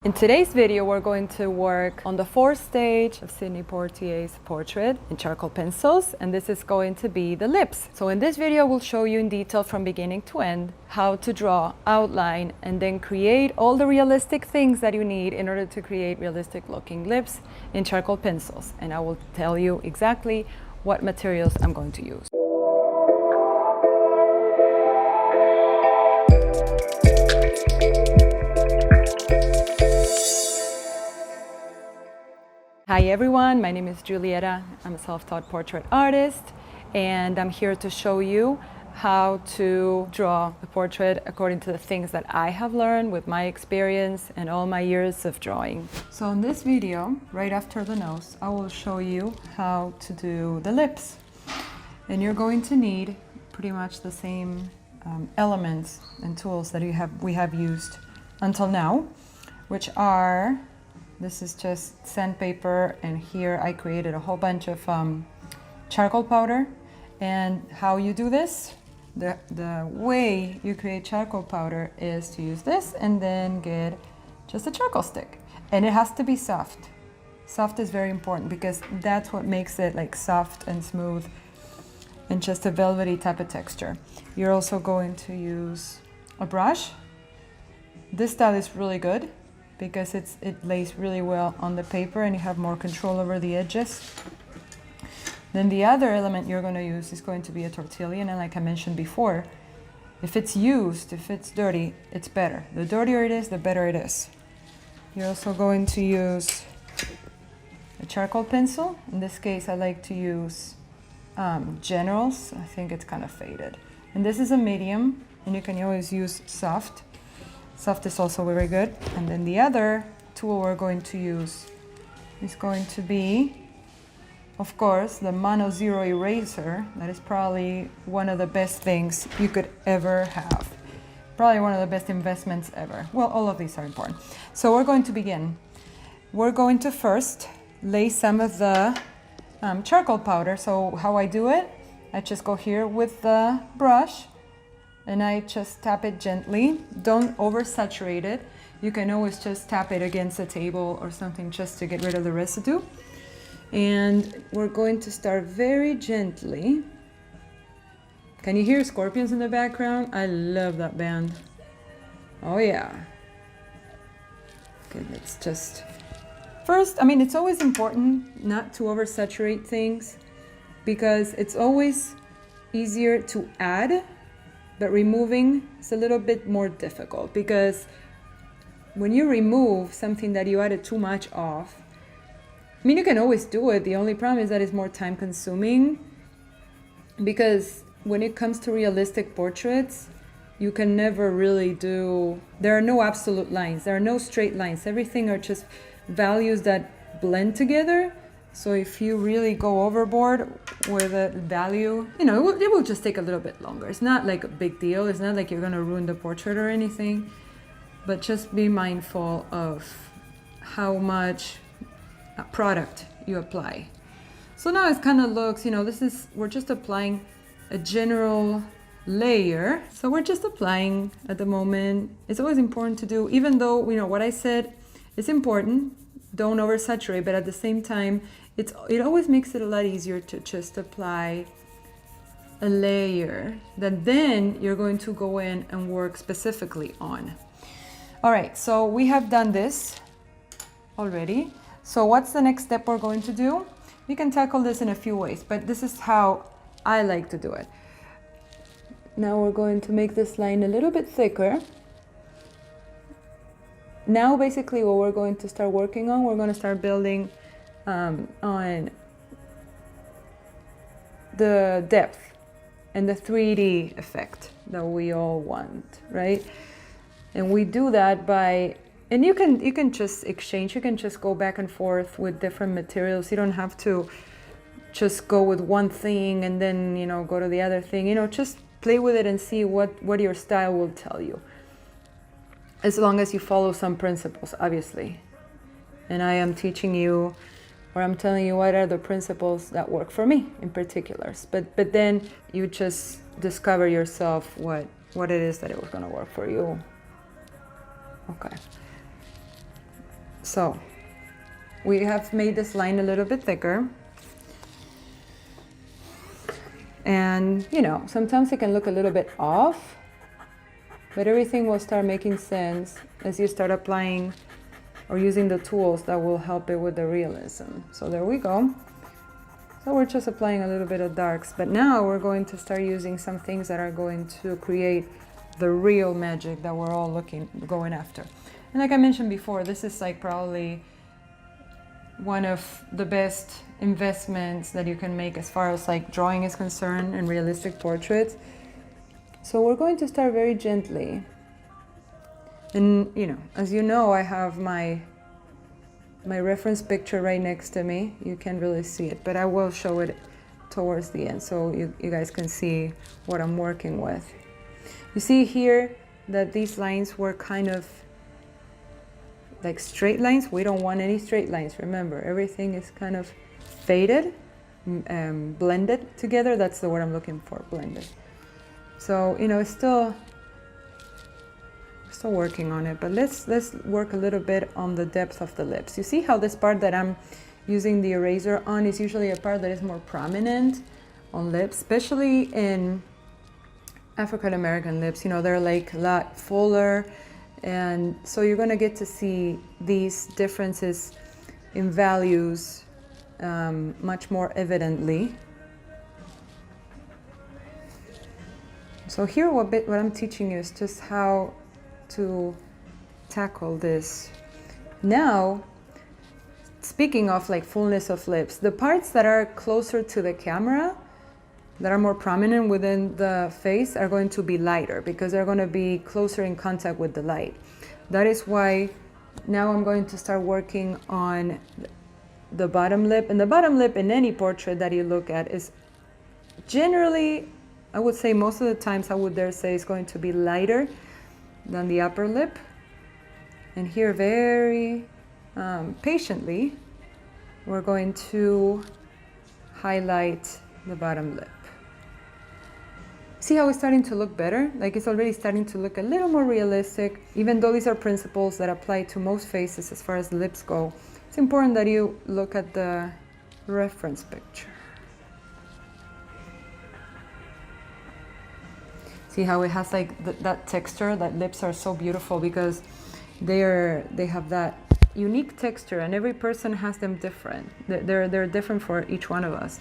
In today's video, we're going to work on the fourth stage of Sidney Poitier's portrait in charcoal pencils, and this is going to be the lips. So in this video, we'll show you in detail from beginning to end how to draw, outline, and then create all the realistic things that you need in order to create realistic looking lips in charcoal pencils. And I will tell you exactly what materials I'm going to use. Hi everyone, my name is Julieta. I'm a self-taught portrait artist, and I'm here to show you how to draw a portrait according to the things that I have learned with my experience and all my years of drawing. So in this video, right after the nose, I will show you how to do the lips. And you're going to need pretty much the same elements and tools that we have used until now, which are, this is just sandpaper, and here I created a whole bunch of charcoal powder. And how you do this, the way you create charcoal powder is to use this and then get just a charcoal stick. And it has to be soft. Soft is very important because that's what makes it like soft and smooth and just a velvety type of texture. You're also going to use a brush. This style is really good because it lays really well on the paper and you have more control over the edges. Then the other element you're going to use is going to be a tortillion, and like I mentioned before, if it's used, if it's dirty, it's better. The dirtier it is, the better it is. You're also going to use a charcoal pencil. In this case, I like to use Generals. I think it's kind of faded. And this is a medium, and you can always use soft. Soft is also very good. And then the other tool we're going to use is going to be, of course, the Monozero Eraser. That is probably one of the best things you could ever have. Probably one of the best investments ever. Well, all of these are important. So we're going to begin. We're going to first lay some of the charcoal powder. So how I do it, I just go here with the brush and I just tap it gently. Don't oversaturate it. You can always just tap it against a table or something just to get rid of the residue. And we're going to start very gently. Can you hear scorpions in the background? I love that band. Oh yeah. Okay, let's just... First, I mean, it's always important not to oversaturate things because it's always easier to add, but removing is a little bit more difficult because when you remove something that you added too much of, I mean, you can always do it. The only problem is that it's more time consuming because when it comes to realistic portraits, you can never really do, there are no absolute lines. There are no straight lines. Everything are just values that blend together. So if you really go overboard with a value, you know, it will just take a little bit longer. It's not like a big deal. It's not like you're going to ruin the portrait or anything, but just be mindful of how much product you apply. So now it kind of looks, you know, we're just applying a general layer. So we're just applying at the moment. It's always important to do, even though, you know, what I said is important, don't oversaturate, but at the same time, it always makes it a lot easier to just apply a layer that then you're going to go in and work specifically on. All right, so we have done this already. So what's the next step we're going to do? You can tackle this in a few ways, but this is how I like to do it. Now we're going to make this line a little bit thicker. Now basically what we're going to start working on, we're going to start building on the depth and the 3D effect that we all want, right? And we do that by, and you can just exchange, you can just go back and forth with different materials. You don't have to just go with one thing and then, you know, go to the other thing. You know, just play with it and see what your style will tell you. As long as you follow some principles, obviously. And I am teaching you, or I'm telling you what are the principles that work for me in particulars. But then you just discover yourself what it is that it was going to work for you. Okay. So we have made this line a little bit thicker. And, you know, sometimes it can look a little bit off, but everything will start making sense as you start applying or using the tools that will help it with the realism. So there we go. So we're just applying a little bit of darks, but now we're going to start using some things that are going to create the real magic that we're all going after. And like I mentioned before, this is like probably one of the best investments that you can make as far as like drawing is concerned and realistic portraits. So we're going to start very gently. And you know, as you know, I have my reference picture right next to me. You can't really see it, but I will show it towards the end so you guys can see what I'm working with. You see here that these lines were kind of like straight lines. We don't want any straight lines. Remember, everything is kind of faded, blended together. That's the word I'm looking for, blended. So, you know, it's still working on it, but let's work a little bit on the depth of the lips. You see how this part that I'm using the eraser on is usually a part that is more prominent on lips, especially in African American lips. You know, they're like a lot fuller, and so you're going to get to see these differences in values much more evidently. So here what I'm teaching you is just how to tackle this. Now, speaking of like fullness of lips, the parts that are closer to the camera, that are more prominent within the face, are going to be lighter because they're going to be closer in contact with the light. That is why now I'm going to start working on the bottom lip. And the bottom lip in any portrait that you look at is generally, I would say most of the times, I would dare say, is going to be lighter than the upper lip. And here very patiently, we're going to highlight the bottom lip. See how it's starting to look better? Like it's already starting to look a little more realistic. Even though these are principles that apply to most faces as far as the lips go, it's important that you look at the reference picture. See how it has like that texture, that lips are so beautiful because they have that unique texture, and every person has them different. They're different for each one of us.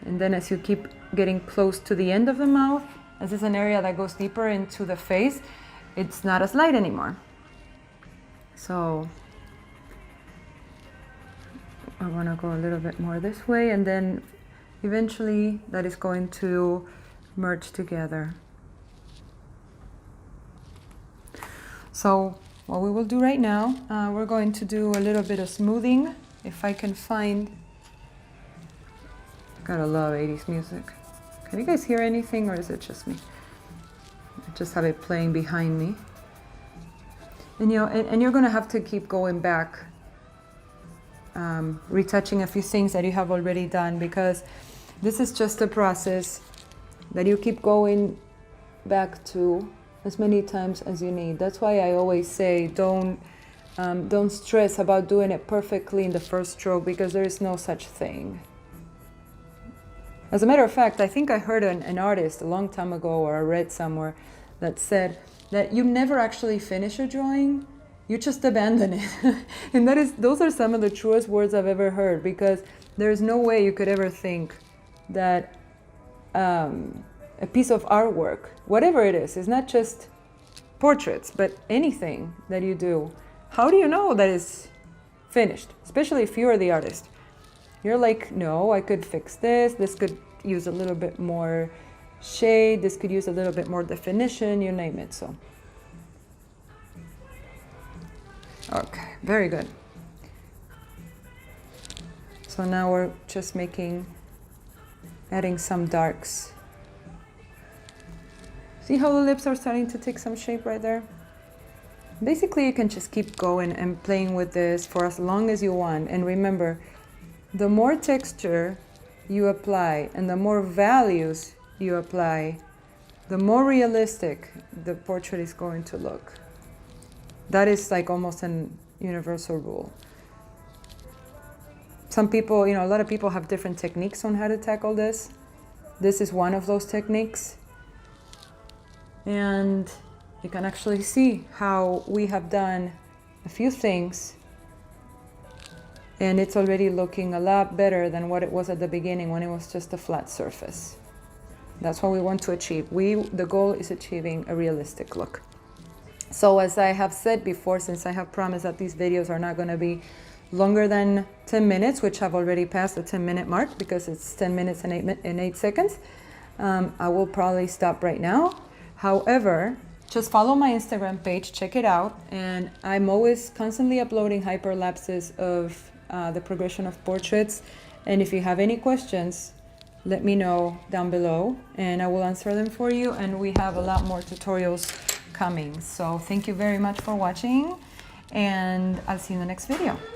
And then as you keep getting close to the end of the mouth, as it's an area that goes deeper into the face, it's not as light anymore. So I want to go a little bit more this way, and then eventually that is going to merge together. So what we will do right now, we're going to do a little bit of smoothing. If I can find, gotta love 80s music. Can you guys hear anything, or is it just me? I just have it playing behind me. And you know, and you're gonna have to keep going back, retouching a few things that you have already done, because this is just a process that you keep going back to as many times as you need. That's why I always say don't stress about doing it perfectly in the first stroke, because there is no such thing. As a matter of fact, I think I heard an artist a long time ago, or I read somewhere, that said that you never actually finish a drawing, you just abandon it. And those are some of the truest words I've ever heard, because there's no way you could ever think that a piece of artwork, whatever it is not just portraits, but anything that you do, how do you know that it's finished? Especially if you're the artist. You're like, no, I could fix this. This could use a little bit more shade. This could use a little bit more definition, you name it. So, okay, very good. So now we're just adding some darks. See how the lips are starting to take some shape right there? Basically, you can just keep going and playing with this for as long as you want. And remember, the more texture you apply and the more values you apply, the more realistic the portrait is going to look. That is like almost an universal rule. Some people, a lot of people have different techniques on how to tackle this. This is one of those techniques. And you can actually see how we have done a few things, and it's already looking a lot better than what it was at the beginning when it was just a flat surface. That's what we want to achieve. The goal is achieving a realistic look. So as I have said before, since I have promised that these videos are not going to be longer than 10 minutes, which have already passed the 10-minute mark because it's 10 minutes and 8 seconds, I will probably stop right now. However, just follow my Instagram page, check it out, and I'm always constantly uploading hyperlapses of the progression of portraits. And if you have any questions, let me know down below and I will answer them for you. And we have a lot more tutorials coming. So thank you very much for watching, and I'll see you in the next video.